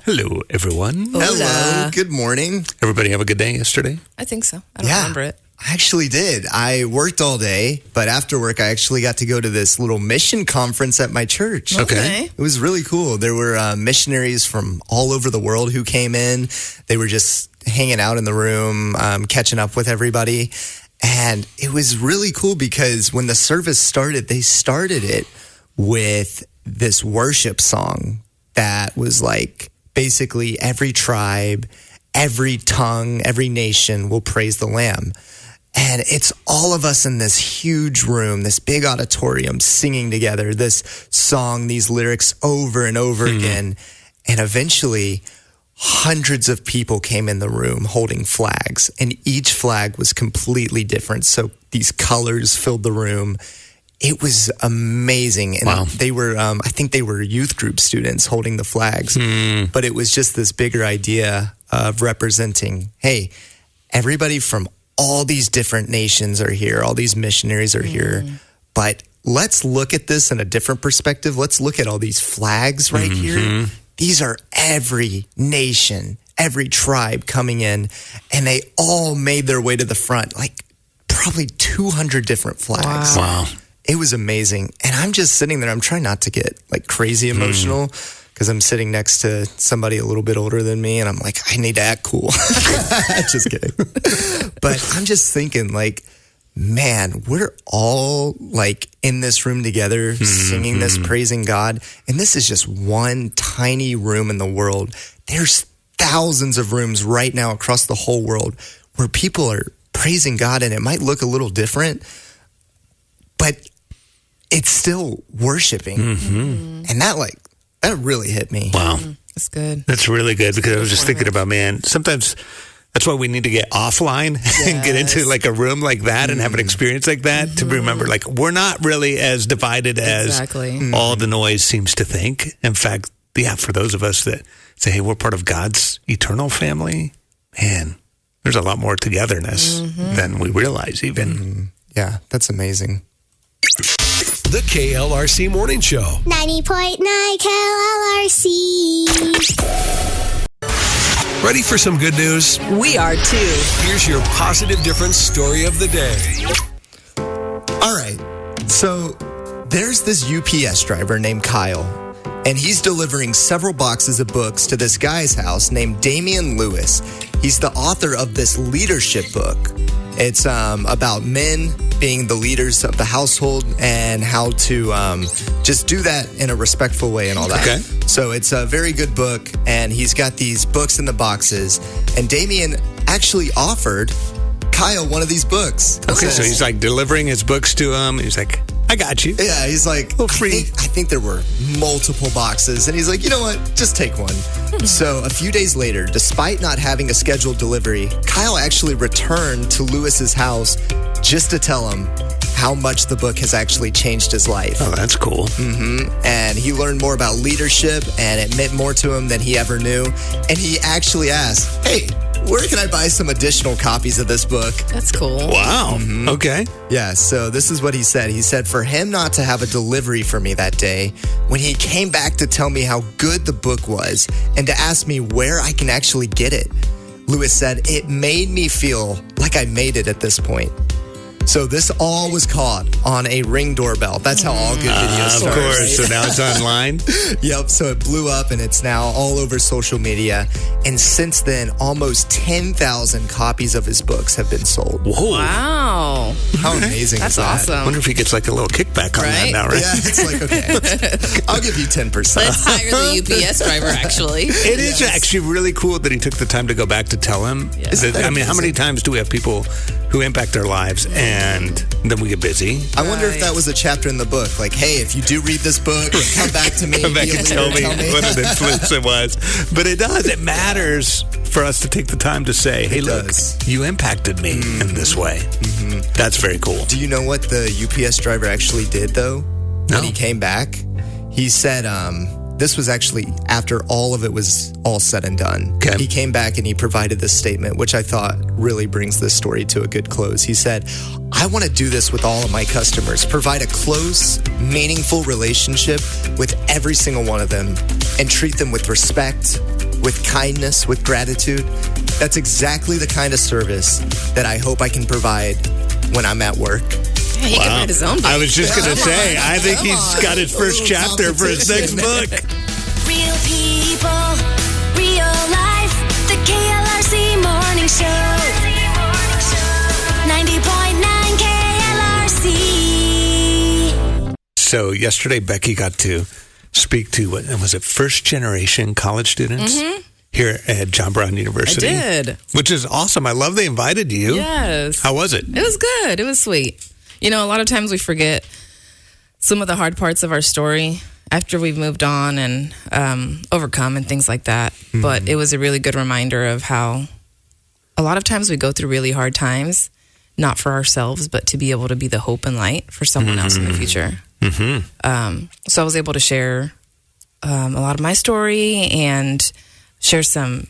Hello, everyone. Hola. Hello. Good morning. Everybody have a good day yesterday? I think so. I don't remember it. I actually did. I worked all day, but after work, I actually got to go to this little mission conference at my church. Okay. It was really cool. There were missionaries from all over the world who came in. They were just hanging out in the room, catching up with everybody. And it was really cool because when the service started, they started it with this worship song that was like basically every tribe, every tongue, every nation will praise the Lamb. And it's all of us in this huge room, this big auditorium singing together this song, these lyrics over and over again. And eventually hundreds of people came in the room holding flags, and each flag was completely different. So these colors filled the room. It was amazing. And they were, I think they were youth group students holding the flags. But it was just this bigger idea of representing, hey, everybody from all these different nations are here. All these missionaries are here. But let's look at this in a different perspective. Let's look at all these flags right here. These are every nation, every tribe coming in, and they all made their way to the front, like probably 200 different flags. Wow. It was amazing. And I'm just sitting there. I'm trying not to get like crazy emotional because I'm sitting next to somebody a little bit older than me. And I'm like, I need to act cool. Just kidding. But I'm just thinking like, man, we're all like in this room together singing this, praising God. And this is just one tiny room in the world. There's thousands of rooms right now across the whole world where people are praising God. And it might look a little different, but it's still worshiping. And that really hit me. Wow. That's good. That's really good because I was just thinking about, man, sometimes that's why we need to get offline and get into like a room like that and have an experience like that to remember, like, we're not really as divided as all the noise seems to think. In fact, for those of us that say, hey, we're part of God's eternal family, man, there's a lot more togetherness than we realize even. Yeah, that's amazing. The KLRC Morning Show. 90.9 KLRC. Ready for some good news? We are too. Here's your positive difference story of the day. All right. So there's this UPS driver named Kyle, and he's delivering several boxes of books to this guy's house named Damian Lewis. He's the author of this leadership book. It's about men being the leaders of the household and how to just do that in a respectful way and all that. Okay. So it's a very good book, and he's got these books in the boxes. And Damien actually offered Kyle one of these books. Okay, so he's like delivering his books to him. He's like, I got you. Yeah, he's like, I think there were multiple boxes. And he's like, you know what? Just take one. So a few days later, despite not having a scheduled delivery, Kyle actually returned to Lewis's house just to tell him how much the book has actually changed his life. Oh, that's cool. And he learned more about leadership, and it meant more to him than he ever knew. And he actually asked, hey, where can I buy some additional copies of this book? That's cool. Wow. Okay. Yeah, so this is what he said. He said, for him not to have a delivery for me that day, when he came back to tell me how good the book was and to ask me where I can actually get it, Lewis said, it made me feel like I made it at this point. So this all was caught on a Ring doorbell. That's how all good videos start. Of course. So now it's online? Yep. So it blew up, and it's now all over social media. And since then, almost 10,000 copies of his books have been sold. Whoa. Wow. How amazing is that? That's awesome. I wonder if he gets like a little kickback on that now, right? Yeah, it's like, okay, I'll give you 10%. Let's hire the UPS driver, actually. It is actually really cool that he took the time to go back to tell him. Yeah. I mean, how many times do we have people who impact our lives and then we get busy? I wonder if that was a chapter in the book. Like, hey, if you do read this book, come back to me. Come back and tell me what an influence it was. But it does. It matters for us to take the time to say, hey, look, you impacted me in this way. That's very cool. Do you know what the UPS driver actually did, though? No. When he came back, he said, this was actually after all of it was all said and done. Okay. He came back and he provided this statement, which I thought really brings this story to a good close. He said, I want to do this with all of my customers, provide a close, meaningful relationship with every single one of them, and treat them with respect, with kindness, with gratitude. That's exactly the kind of service that I hope I can provide when I'm at work. Yeah, he can write his own book. I was just going to say, I think he's got his first chapter for his next book. Real people, real life. The KLRC Morning Show. 90.9 KLRC. So yesterday, Becky got to speak to, what was it, first-generation college students here at John Brown University. I did. Which is awesome. I love they invited you. Yes. How was it? It was good. It was sweet. You know, a lot of times we forget some of the hard parts of our story after we've moved on and overcome and things like that. But it was a really good reminder of how a lot of times we go through really hard times, not for ourselves, but to be able to be the hope and light for someone else in the future. So I was able to share a lot of my story and share some,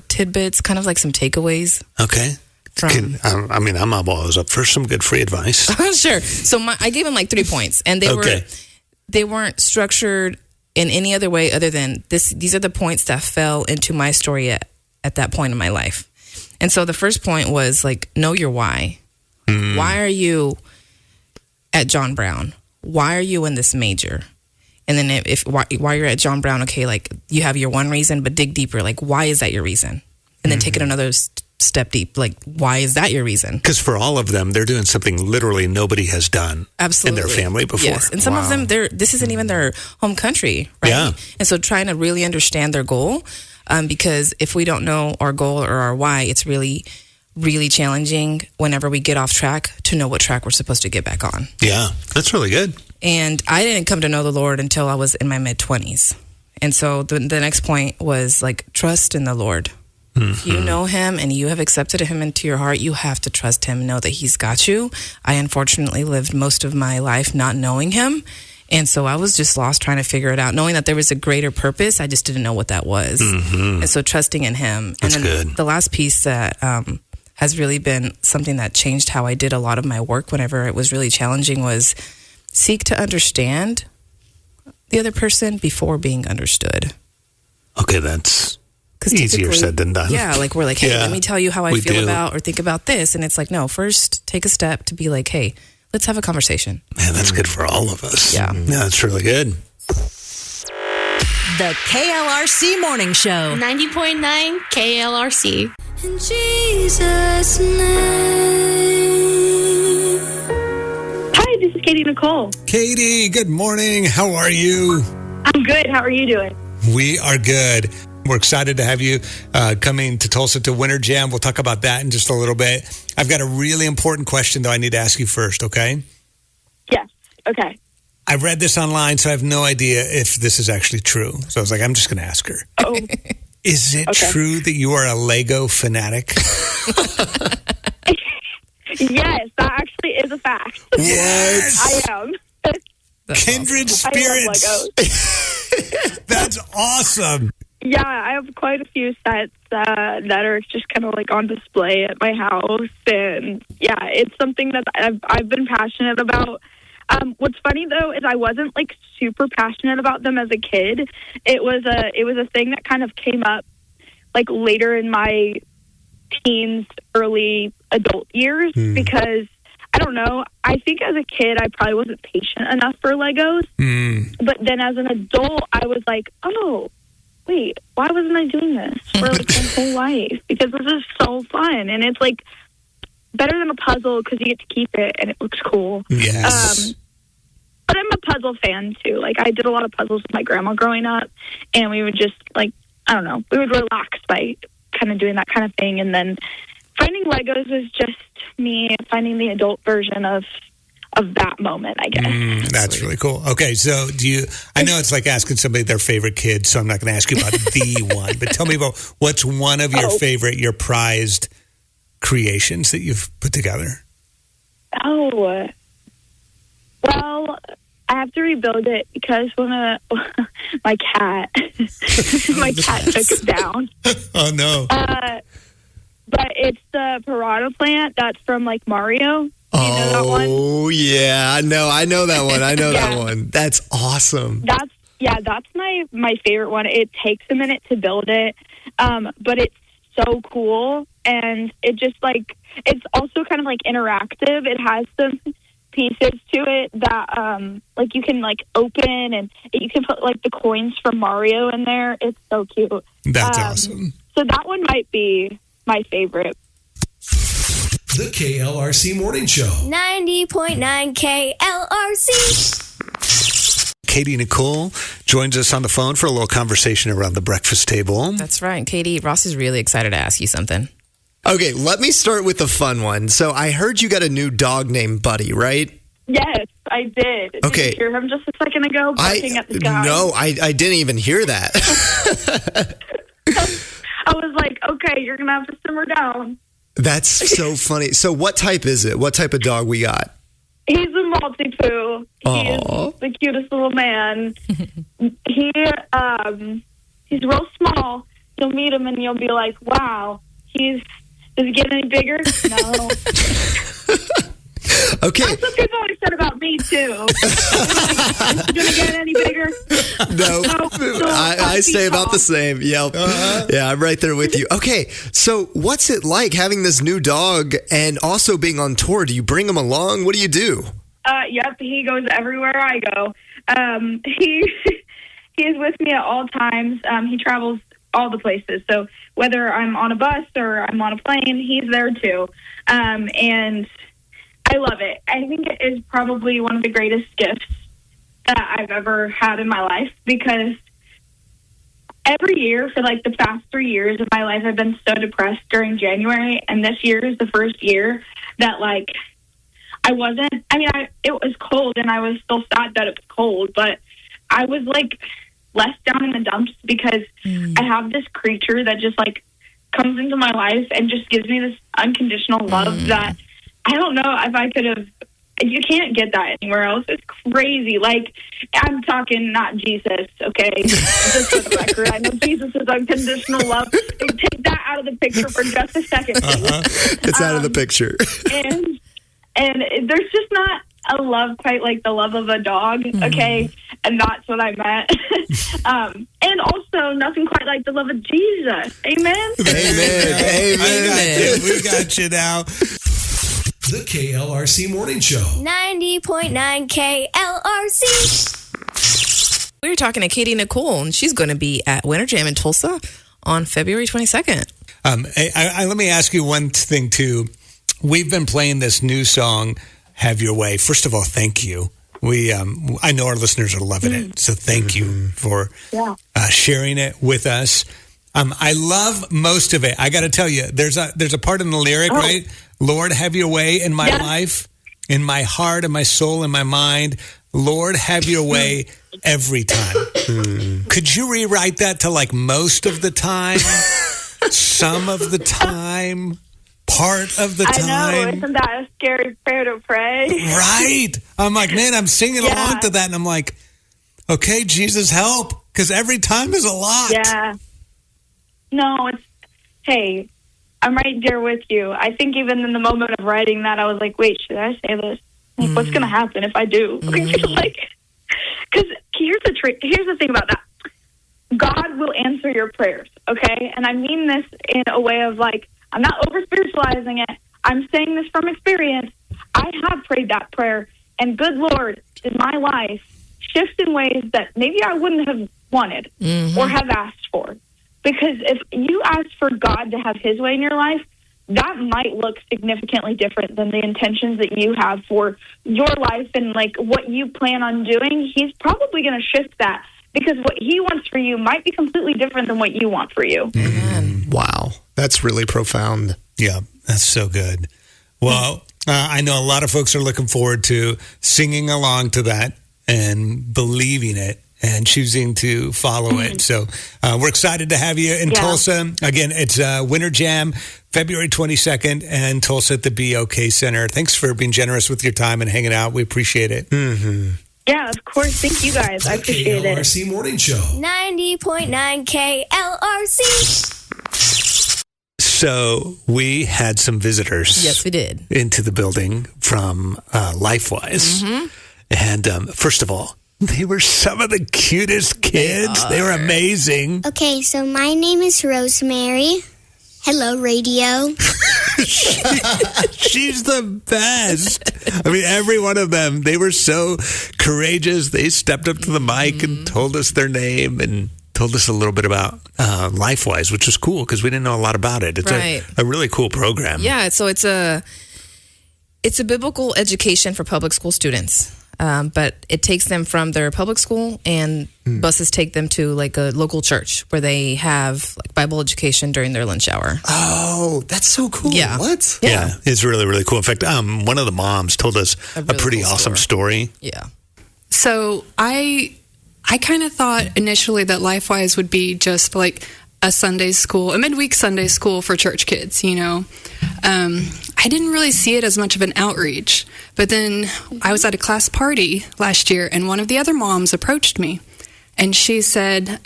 tidbits, kind of like some takeaways. Okay. I'm always up for some good free advice. Sure. So I gave them like 3 points, and they weren't structured in any other way other than this. These are the points that fell into my story at that point in my life. And so the first point was like, know your why. Why are you at John Brown? Why are you in this major? And then why you're at John Brown, okay, like you have your one reason, but dig deeper. Like, why is that your reason? And then take it another step deep. Like, why is that your reason? Because for all of them, they're doing something literally nobody has done in their family before. Yes, and some of them, this isn't even their home country, right? Yeah. And so trying to really understand their goal, because if we don't know our goal or our why, it's really, really challenging whenever we get off track to know what track we're supposed to get back on. Yeah, that's really good. And I didn't come to know the Lord until I was in my mid-20s. And so the next point was like, trust in the Lord. If you know him and you have accepted him into your heart, you have to trust him, know that he's got you. I unfortunately lived most of my life not knowing him. And so I was just lost trying to figure it out, knowing that there was a greater purpose. I just didn't know what that was. And so trusting in him. That's and then good. The last piece that has really been something that changed how I did a lot of my work whenever it was really challenging was seek to understand the other person before being understood. Okay, that's easier said than done. Yeah, like we're like, hey, let me tell you how I feel about or think about this. And it's like, no, first take a step to be like, hey, let's have a conversation. Man, that's good for all of us. Yeah. Yeah, that's really good. The KLRC Morning Show. 90.9 KLRC. In Jesus' name. Hi, this is Katy Nicole. Katie, good morning. How are you? I'm good. How are you doing? We are good. We're excited to have you coming to Tulsa to Winter Jam. We'll talk about that in just a little bit. I've got a really important question, though, I need to ask you first, okay? Yes. Okay. I read this online, so I have no idea if this is actually true. So I was like, I'm just going to ask her. Oh. Is it true that you are a Lego fanatic? Yes, that actually is a fact. What? I am. Kindred spirits. I love Legos. That's awesome. Yeah, I have quite a few sets that are just kind of like on display at my house, and yeah, it's something that I've been passionate about. What's funny though is I wasn't like super passionate about them as a kid. It was a thing that kind of came up like later in my teens, early adult years because I don't know. I think as a kid I probably wasn't patient enough for Legos, but then as an adult I was like, oh. Wait, why wasn't I doing this for like my whole life? Because this is so fun, and it's like better than a puzzle because you get to keep it and it looks cool. Yes. But I'm a puzzle fan too. Like I did a lot of puzzles with my grandma growing up, and we would just like we would relax by kind of doing that kind of thing. And then finding Legos was just me finding the adult version of that moment, I guess. That's really cool. Okay, so I know it's like asking somebody their favorite kid, so I'm not going to ask you about the one, but tell me about what's one of your favorite, your prized creations that you've put together? Oh, well, I have to rebuild it because my cat took it down. Oh, no. But it's the piranha plant that's from like Mario. Do you know that one? Oh, yeah. I know that one. I know that one. That's awesome. Yeah, that's my favorite one. It takes a minute to build it, but it's so cool, and it just like it's also kind of like interactive. It has some pieces to it that like you can like open, and you can put like the coins from Mario in there. It's so cute. That's awesome. So that one might be my favorite. The KLRC Morning Show. 90.9 KLRC. Katy Nicole joins us on the phone for a little conversation around the breakfast table. That's right. Katie, Ross is really excited to ask you something. Okay, let me start with the fun one. So I heard you got a new dog named Buddy, right? Yes, I did. Okay. Did you hear him just a second ago barking at the sky? No, I didn't even hear that. I was like, okay, you're going to have to simmer down. That's so funny. So what type is it? What type of dog we got? He's a Maltipoo. Aw. He's the cutest little man. He's real small. You'll meet him and you'll be like, wow, does he get any bigger? No. Okay. That's what people always said about me, too. Is he going to get any bigger? No, No, I stay about tall. the same. Yep. Yeah, I'm right there with you. Okay, so what's it like having this new dog and also being on tour? Do you bring him along? What do you do? Yep, he goes everywhere I go. He is with me at all times. He travels all the places. So whether I'm on a bus or I'm on a plane, he's there too. And I love it. I think it is probably one of the greatest gifts that I've ever had in my life, because every year for like the past 3 years of my life, I've been so depressed during January. And this year is the first year that like it was cold and I was still sad that it was cold, but I was like less down in the dumps because I have this creature that just like comes into my life and just gives me this unconditional love that I don't know if I could have. You can't get that anywhere else. It's crazy. Like, I'm talking not Jesus, okay? Just for the record, I know Jesus is unconditional love. Take that out of the picture for just a second. It's out of the picture. And there's just not a love quite like the love of a dog, okay? And that's what I meant. And also, nothing quite like the love of Jesus. Amen? Amen. We got you now. The KLRC Morning Show. 90.9 KLRC. We were talking to Katy Nicole, and she's going to be at Winter Jam in Tulsa on February 22nd. Let me ask you one thing, too. We've been playing this new song, Have Your Way. First of all, thank you. I know our listeners are loving it, so thank you for sharing it with us. I love most of it. I got to tell you, there's a part in the lyric, right? Lord, have your way in my life, in my heart, in my soul, in my mind. Lord, have your way every time. Could you rewrite that to like most of the time, some of the time, part of the time? I know. Isn't that a scary prayer to pray? Right. I'm like, man, I'm singing along to that, and I'm like, okay, Jesus, help, because every time is a lot. Yeah. No, hey, I'm right there with you. I think even in the moment of writing that, I was like, wait, should I say this? Like, what's going to happen if I do? Like, because here's the thing about that. God will answer your prayers, okay? And I mean this in a way of like, I'm not over-spiritualizing it. I'm saying this from experience. I have prayed that prayer, and good Lord, in my life, shifts in ways that maybe I wouldn't have wanted or have asked for. Because if you ask for God to have his way in your life, that might look significantly different than the intentions that you have for your life and like what you plan on doing. He's probably going to shift that because what he wants for you might be completely different than what you want for you. Wow. That's really profound. Yeah, that's so good. Well, I know a lot of folks are looking forward to singing along to that and believing it and choosing to follow it. So we're excited to have you in Tulsa. Again, it's Winter Jam, February 22nd, and Tulsa at the BOK Center. Thanks for being generous with your time and hanging out. We appreciate it. Yeah, of course. Thank you guys. I appreciate it. KLRC Morning Show. 90.9 KLRC. So we had some visitors. Yes, we did. Into the building from LifeWise. And first of all, They were some of the cutest kids. They were amazing. Okay, so my name is Rosemary. Hello, radio. She's the best. I mean, every one of them, they were so courageous. They stepped up to the mic and told us their name and told us a little bit about LifeWise, which was cool because we didn't know a lot about it. It's a really cool program. Yeah, so it's a biblical education for public school students. But it takes them from their public school, and buses take them to like a local church where they have like Bible education during their lunch hour. Oh, that's so cool. Yeah. What? Yeah, it's really, really cool. In fact, one of the moms told us a pretty cool awesome story. Yeah. So I kind of thought initially that LifeWise would be just like a midweek Sunday school for church kids, you know. I didn't really see it as much of an outreach. But then I was at a class party last year, and one of the other moms approached me. And she said,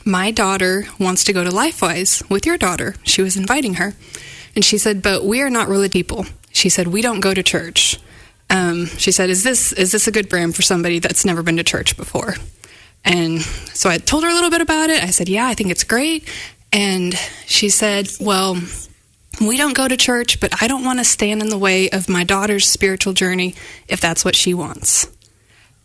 my daughter wants to go to LifeWise with your daughter. She was inviting her. And she said, but we are not really people. She said, we don't go to church. She said, is this a good brand for somebody that's never been to church before? And so I told her a little bit about it. I said, yeah, I think it's great. And she said, well, we don't go to church, but I don't want to stand in the way of my daughter's spiritual journey if that's what she wants.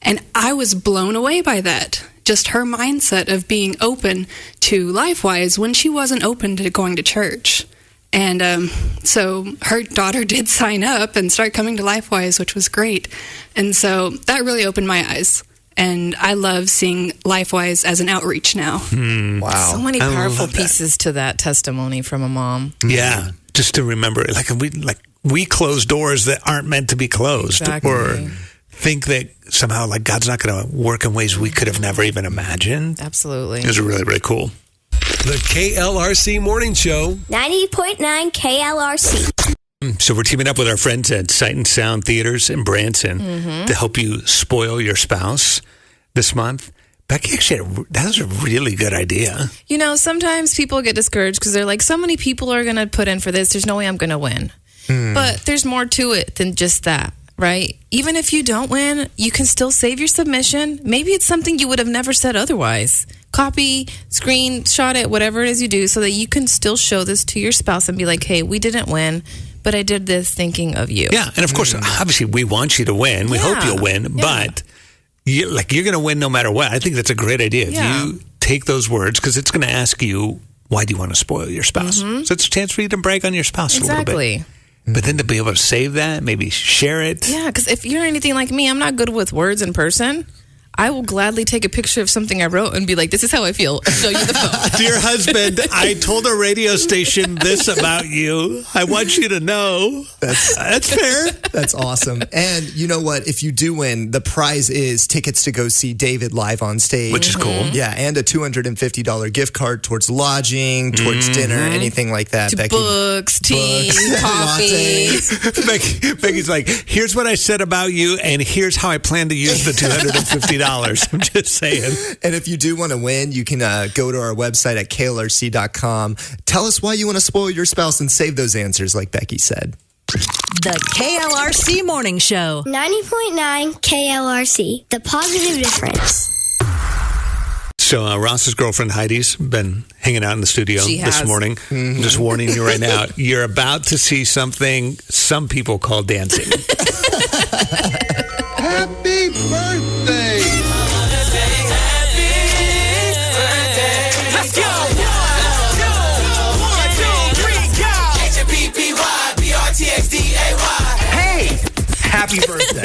And I was blown away by that. Just her mindset of being open to LifeWise when she wasn't open to going to church. And so her daughter did sign up and start coming to LifeWise, which was great. And so that really opened my eyes. And I love seeing LifeWise as an outreach now. Wow. So many powerful pieces to that testimony from a mom. Yeah, just to remember, we close doors that aren't meant to be closed, or think that somehow like God's not going to work in ways we could have never even imagined. Absolutely. It was really, really cool. The KLRC Morning Show. 90.9 KLRC. So we're teaming up with our friends at Sight and Sound Theaters in Branson to help you spoil your spouse this month. Becky, actually, that was a really good idea. You know, sometimes people get discouraged because they're like, so many people are going to put in for this. There's no way I'm going to win. But there's more to it than just that, right? Even if you don't win, you can still save your submission. Maybe it's something you would have never said otherwise. Copy, screenshot it, whatever it is you do, so that you can still show this to your spouse and be like, hey, we didn't win, but I did this thinking of you. Yeah, and of course, obviously, we want you to win. We hope you'll win, but you're going to win no matter what. I think that's a great idea. If you take those words, because it's going to ask you, why do you want to spoil your spouse? So it's a chance for you to brag on your spouse a little bit. But then to be able to save that, maybe share it. Yeah, because if you're anything like me, I'm not good with words in person. I will gladly take a picture of something I wrote and be like, this is how I feel. Show you the phone. Dear husband, I told a radio station this about you. I want you to know. That's fair. That's awesome. And you know what? If you do win, the prize is tickets to go see David live on stage. Which is cool. Yeah, and a $250 gift card towards lodging, towards dinner, anything like that. To Becky. books, tea, coffee. Becky's like, here's what I said about you, and here's how I plan to use the $250. I'm just saying. And if you do want to win, you can go to our website at klrc.com. Tell us why you want to spoil your spouse and save those answers, like Becky said. The KLRC Morning Show. 90.9 KLRC. The positive difference. So Ross's girlfriend Heidi's been hanging out in the studio this morning. I'm just warning you right now. You're about to see something some people call dancing. Happy birthday! Let's go! 1, 2, 3, go! H-A-P-P-Y-B-R-T-X-D-A-Y. Hey! Happy birthday.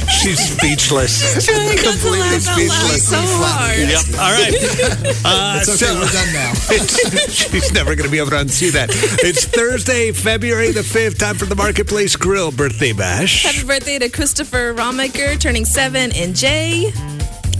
She's speechless. Completely speechless. So hard. Yep. All right. It's okay. We're done now. She's never going to be able to unsee that. It's Thursday, February the 5th. Time for the Marketplace Grill Birthday Bash. Happy birthday to Christopher Romaker, turning 7, and Jay.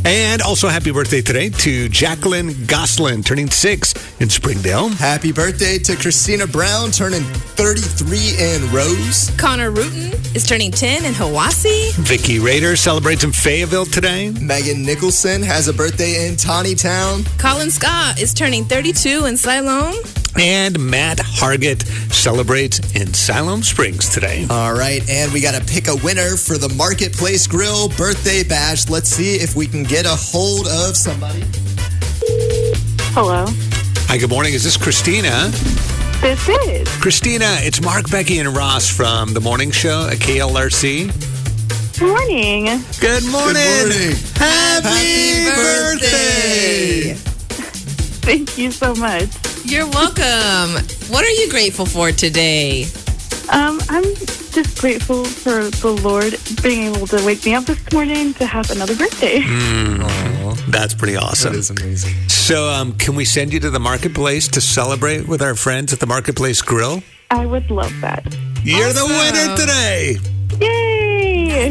And also happy birthday today to Jacqueline Goslin, turning 6 in Springdale. Happy birthday to Christina Brown, turning 33 in Rose. Connor Rutan is turning 10 in Hiwassee. Vicky Rader celebrates in Fayetteville today. Megan Nicholson has a birthday in Tawny Town. Colin Scott is turning 32 in Siloam. And Matt Hargett celebrates in Siloam Springs today. All right, and we got to pick a winner for the Marketplace Grill birthday bash. Let's see if we can get a hold of somebody. Hello. Hi, good morning. Is this Christina? This is. Christina, it's Mark, Becky, and Ross from The Morning Show at KLRC. Morning. Good morning. Good morning. Happy birthday. Thank you so much. You're welcome. What are you grateful for today? I'm just grateful for the Lord being able to wake me up this morning to have another birthday. That's pretty awesome. That is amazing. So can we send you to the Marketplace to celebrate with our friends at the Marketplace Grill? I would love that. You're the winner today. Yay!